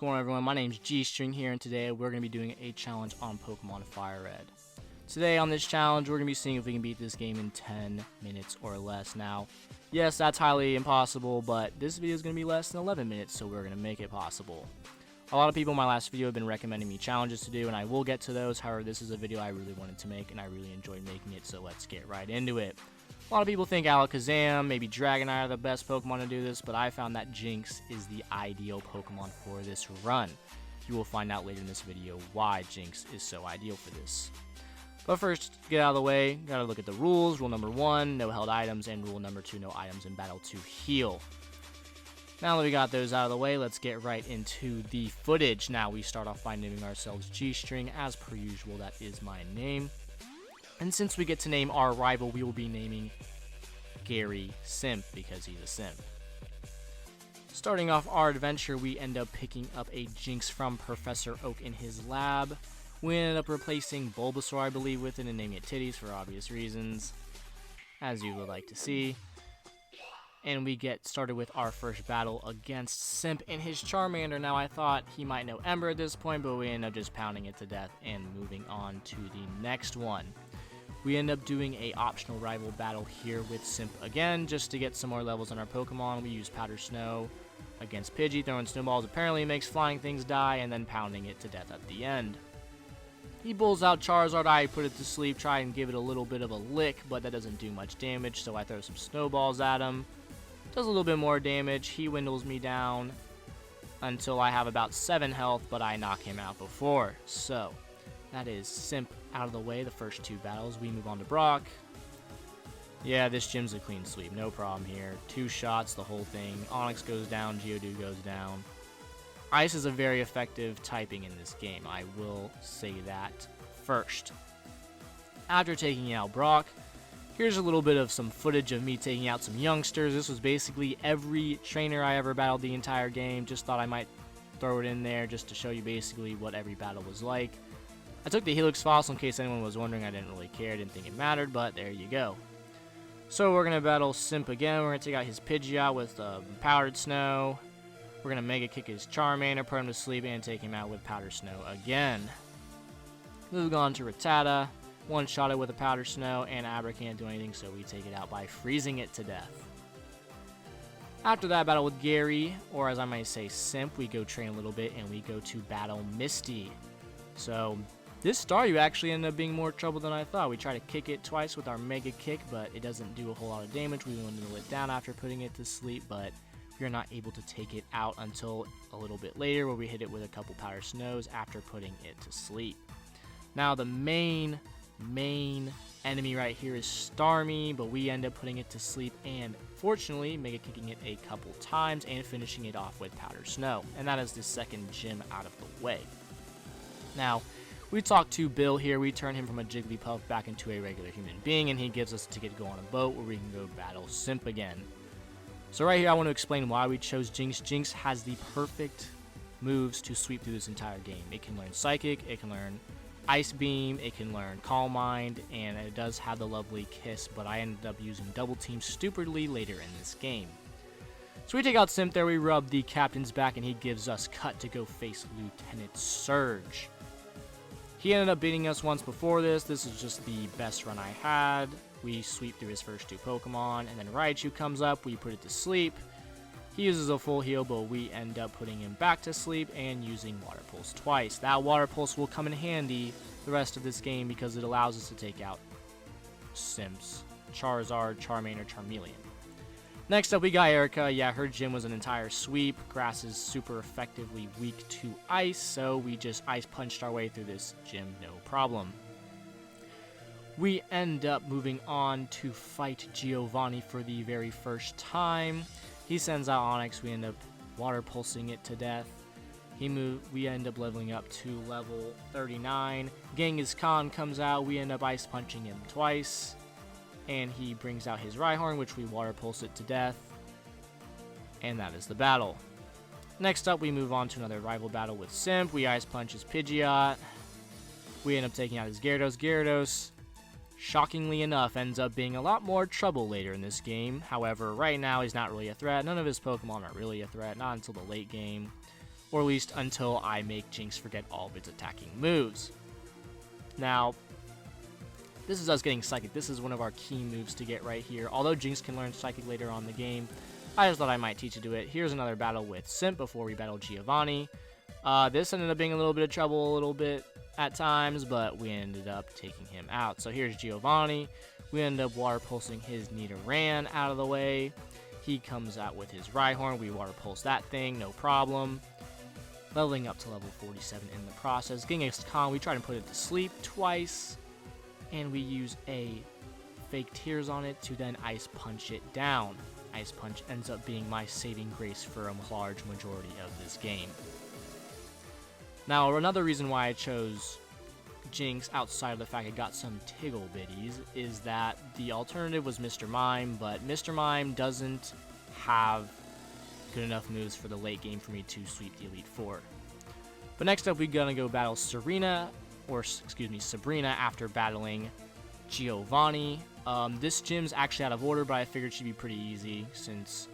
going on, everyone? My name's G-String here, and today we're going to be doing a challenge on Pokemon Fire Red. Today on this challenge, we're going to be seeing if we can beat this game in 10 minutes or less. Now, yes, that's highly impossible, but this video is going to be less than 11 minutes, so we're going to make it possible. A lot of people in my last video have been recommending me challenges to do, and I will get to those. However, this is a video I really wanted to make, and I really enjoyed making it, so let's get right into it. A lot of people think Alakazam, maybe Dragonite are the best Pokemon to do this, but I found that Jinx is the ideal Pokemon for this run. You will find out later in this video why Jinx is so ideal for this. But first, get out of the way, gotta look at the rules. Rule number 1, no held items, and rule number 2, no items in battle to heal. Now that we got those out of the way, let's get right into the footage. Now we start off by naming ourselves G-String, as per usual, that is my name. And since we get to name our rival, we will be naming Gary Simp, because he's a simp. Starting off our adventure, we end up picking up a Jinx from Professor Oak in his lab. We ended up replacing Bulbasaur, I believe, with it and naming it Titties for obvious reasons, as you would like to see. And we get started with our first battle against Simp and his Charmander. Now, I thought he might know Ember at this point, but we end up just pounding it to death and moving on to the next one. We end up doing a optional rival battle here with Simp again, just to get some more levels on our Pokemon. We use Powder Snow against Pidgey, throwing snowballs apparently makes flying things die, and then pounding it to death at the end. He pulls out Charizard, I put it to sleep, try and give it a little bit of a lick, but that doesn't do much damage, so I throw some snowballs at him. Does a little bit more damage, he dwindles me down until I have about 7 health, but I knock him out before. So, that is Simp out of the way, the first 2 battles. We move on to Brock. Yeah, this gym's a clean sweep, no problem here. 2 shots, the whole thing. Onix goes down, Geodude goes down. Ice is a very effective typing in this game, I will say that first. After taking out Brock, here's a little bit of some footage of me taking out some youngsters. This was basically every trainer I ever battled the entire game. Just thought I might throw it in there just to show you basically what every battle was like. I took the Helix Fossil in case anyone was wondering. I didn't really care, didn't think it mattered, but there you go. So we're going to battle Simp again. We're going to take out his Pidgeot with Powdered Snow. We're going to Mega Kick his Charmander, put him to sleep, and take him out with Powder Snow again. Moving on to Rattata. One-shot it with a Powder Snow, and Abra can't do anything, so we take it out by freezing it to death. After that battle with Gary, or as I might say Simp, we go train a little bit, and we go to battle Misty. So, this Staryu actually ended up being more trouble than I thought. We try to kick it twice with our Mega Kick, but it doesn't do a whole lot of damage. We dwindle it down after putting it to sleep, but we are not able to take it out until a little bit later, where we hit it with a couple Powder Snows after putting it to sleep. Now, the main enemy right here is Starmie, but we end up putting it to sleep and fortunately Mega Kicking it a couple times and finishing it off with Powder Snow. And that is the second gym out of the way. Now, we talk to Bill here. We turn him from a Jigglypuff back into a regular human being, and he gives us a ticket to go on a boat where we can go battle Simp again. So right here, I want to explain why we chose Jinx. Jinx has the perfect moves to sweep through this entire game. It can learn Psychic, it can learn Ice Beam, it can learn Calm Mind, and it does have the lovely Kiss, but I ended up using Double Team stupidly later in this game. So we take out Simp there, we rub the captain's back, and he gives us Cut to go face Lieutenant Surge. He ended up beating us once before this. This is just the best run I had. We sweep through his first 2 Pokemon, and then Raichu comes up, we put it to sleep. He uses a full heal, but we end up putting him back to sleep and using Water Pulse twice. That Water Pulse will come in handy the rest of this game because it allows us to take out Simp's Charizard, Charmander, Charmeleon. Next up, we got Erica. Yeah, her gym was an entire sweep. Grass is super effectively weak to ice, so we just ice punched our way through this gym, no problem. We end up moving on to fight Giovanni for the very first time. He sends out Onix. We end up water pulsing it to death. We end up leveling up to level 39. Genghis Khan comes out. We end up ice punching him twice. And he brings out his Rhyhorn, which we water pulse it to death. And that is the battle. Next up, we move on to another rival battle with Simp. We ice punch his Pidgeot. We end up taking out his Gyarados. Gyarados, shockingly enough, ends up being a lot more trouble later in this game. However, right now he's not really a threat. None of his Pokemon are really a threat, not until the late game. or at least until I make Jinx forget all of its attacking moves. Now, this is us getting Psychic. This is one of our key moves to get right here. Although Jinx can learn Psychic later on in the game, I just thought I might teach it to it. Here's another battle with Simp before we battle Giovanni. This ended up being a little bit of trouble a little bit at times, but we ended up taking him out. So here's Giovanni. We ended up water pulsing his Nidoran out of the way. He comes out with his Rhyhorn. We water pulse that thing, no problem. Leveling up to level 47 in the process. Getting a con, we try to put it to sleep twice. And we use a fake tears on it to then Ice Punch it down. Ice Punch ends up being my saving grace for a large majority of this game. Now, another reason why I chose Jinx, outside of the fact I got some Tiggle Bitties, is that the alternative was Mr. Mime, but Mr. Mime doesn't have good enough moves for the late game for me to sweep the Elite Four. But next up, we're gonna go battle Sabrina after battling Giovanni. This gym's actually out of order, but I figured she'd be pretty easy since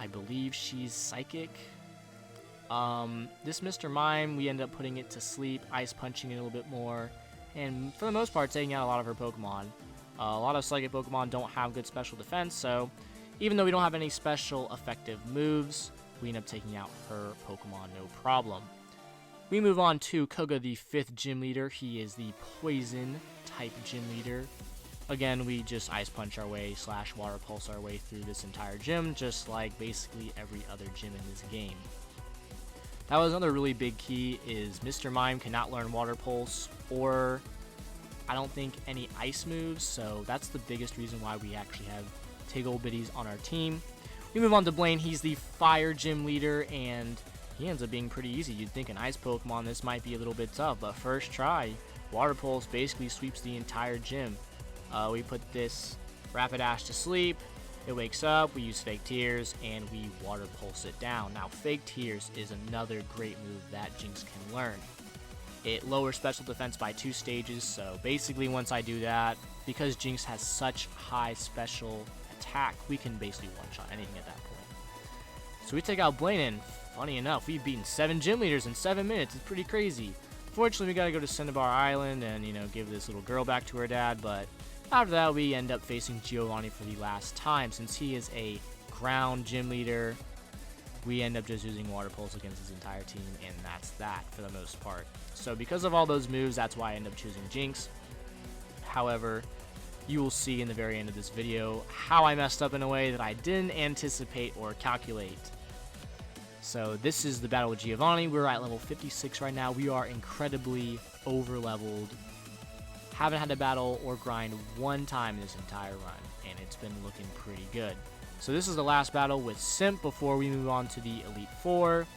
I believe she's Psychic. This Mr. Mime, we end up putting it to sleep, Ice Punching it a little bit more, and for the most part taking out a lot of her Pokemon. A lot of Psychic Pokemon don't have good special defense, so even though we don't have any special effective moves, we end up taking out her Pokemon no problem. We move on to Koga, the 5th gym leader. He is the Poison type gym leader. Again, we just Ice Punch our way / Water Pulse our way through this entire gym, just like basically every other gym in this game. That was another really big key, is Mr. Mime cannot learn Water Pulse, or I don't think any Ice moves, so that's the biggest reason why we actually have Tiggle Bitties on our team. We move on to Blaine. He's the Fire gym leader, and he ends up being pretty easy. You'd think an Ice Pokemon, this might be a little bit tough, but first try, Water Pulse basically sweeps the entire gym. We put this Rapidash to sleep. It wakes up, we use Fake Tears, and we Water Pulse it down. Now, Fake Tears is another great move that Jinx can learn. It lowers special defense by 2 stages, so basically once I do that, because Jinx has such high special attack, we can basically one-shot anything at that point. So we take out Blaine, and funny enough, we've beaten 7 gym leaders in 7 minutes. It's pretty crazy. Fortunately, we gotta go to Cinnabar Island and, give this little girl back to her dad, but after that, we end up facing Giovanni for the last time. Since he is a ground gym leader, we end up just using Water Pulse against his entire team, and that's that for the most part. So because of all those moves, that's why I end up choosing Jinx. However, you will see in the very end of this video how I messed up in a way that I didn't anticipate or calculate. So this is the battle with Giovanni. We're at level 56 right now. We are incredibly over-leveled. Haven't had to battle or grind one time this entire run, and it's been looking pretty good. So this is the last battle with Simp before we move on to the Elite Four.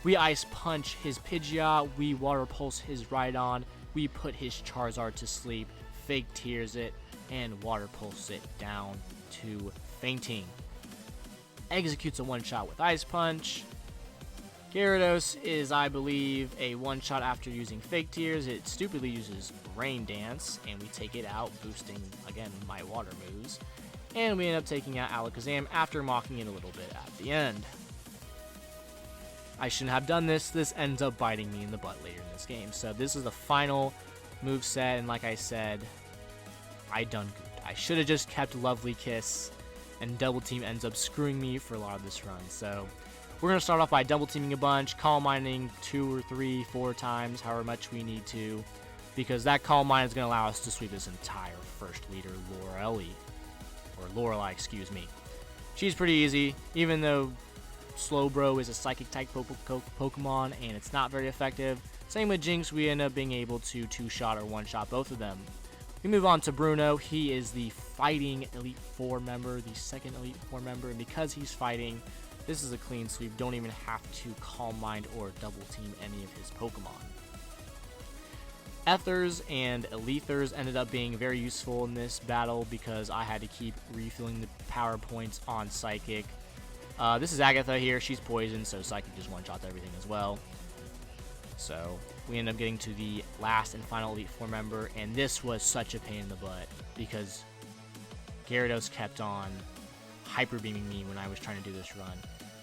We Ice Punch his Pidgeot, we Water Pulse his Rhydon, we put his Charizard to sleep, Fake Tears it, and Water Pulse it down to fainting. Executes a one-shot with Ice Punch. Gyarados is, I believe, a one-shot after using Fake Tears. It stupidly uses Rain Dance, and we take it out, boosting, again, my water moves. And we end up taking out Alakazam after mocking it a little bit at the end. I shouldn't have done this. This ends up biting me in the butt later in this game. So this is the final moveset, and like I said, I done goofed. I should have just kept Lovely Kiss, and Double Team ends up screwing me for a lot of this run. So we're going to start off by double teaming a bunch, Calm Minding 2 or 3, 4 times, however much we need to, because that Calm Mind is going to allow us to sweep this entire first leader, Lorelei, excuse me. She's pretty easy, even though Slowbro is a Psychic type Pokemon and it's not very effective. Same with Jinx, we end up being able to 2-shot or 1-shot both of them. We move on to Bruno. He is the Fighting Elite Four member, the 2nd Elite Four member, and because he's fighting, this is a clean sweep. Don't even have to Calm Mind or double team any of his Pokemon. Ethers and Elethers ended up being very useful in this battle because I had to keep refilling the power points on Psychic. This is Agatha here. She's poisoned, so Psychic just one-shots everything as well. So we end up getting to the last and final Elite Four member, and this was such a pain in the butt because Gyarados kept on hyper beaming me when I was trying to do this run.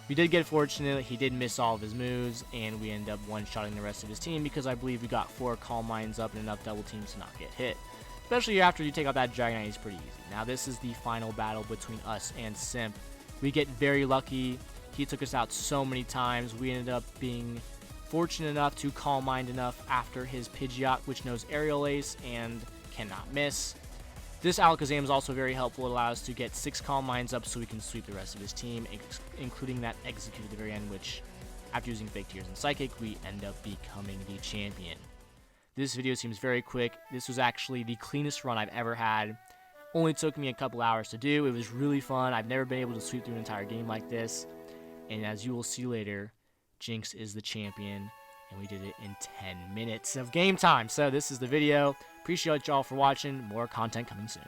We did get fortunate, he did miss all of his moves, and we end up one-shotting the rest of his team because I believe we got 4 Calm Minds up and enough double teams to not get hit. Especially after you take out that Dragonite, he's pretty easy. Now this is the final battle between us and Simp. We get very lucky. He took us out so many times. We ended up being fortunate enough to Calm Mind enough after his Pidgeot, which knows Aerial Ace and cannot miss. This Alakazam is also very helpful. It allows us to get 6 Calm Minds up so we can sweep the rest of his team, including that Execute at the very end, which, after using Fake Tears and Psychic, we end up becoming the champion. This video seems very quick. This was actually the cleanest run I've ever had. Only took me a couple hours to do. It was really fun. I've never been able to sweep through an entire game like this. And as you will see later, Jinx is the champion, and we did it in 10 minutes of game time. So this is the video. Appreciate y'all for watching. More content coming soon.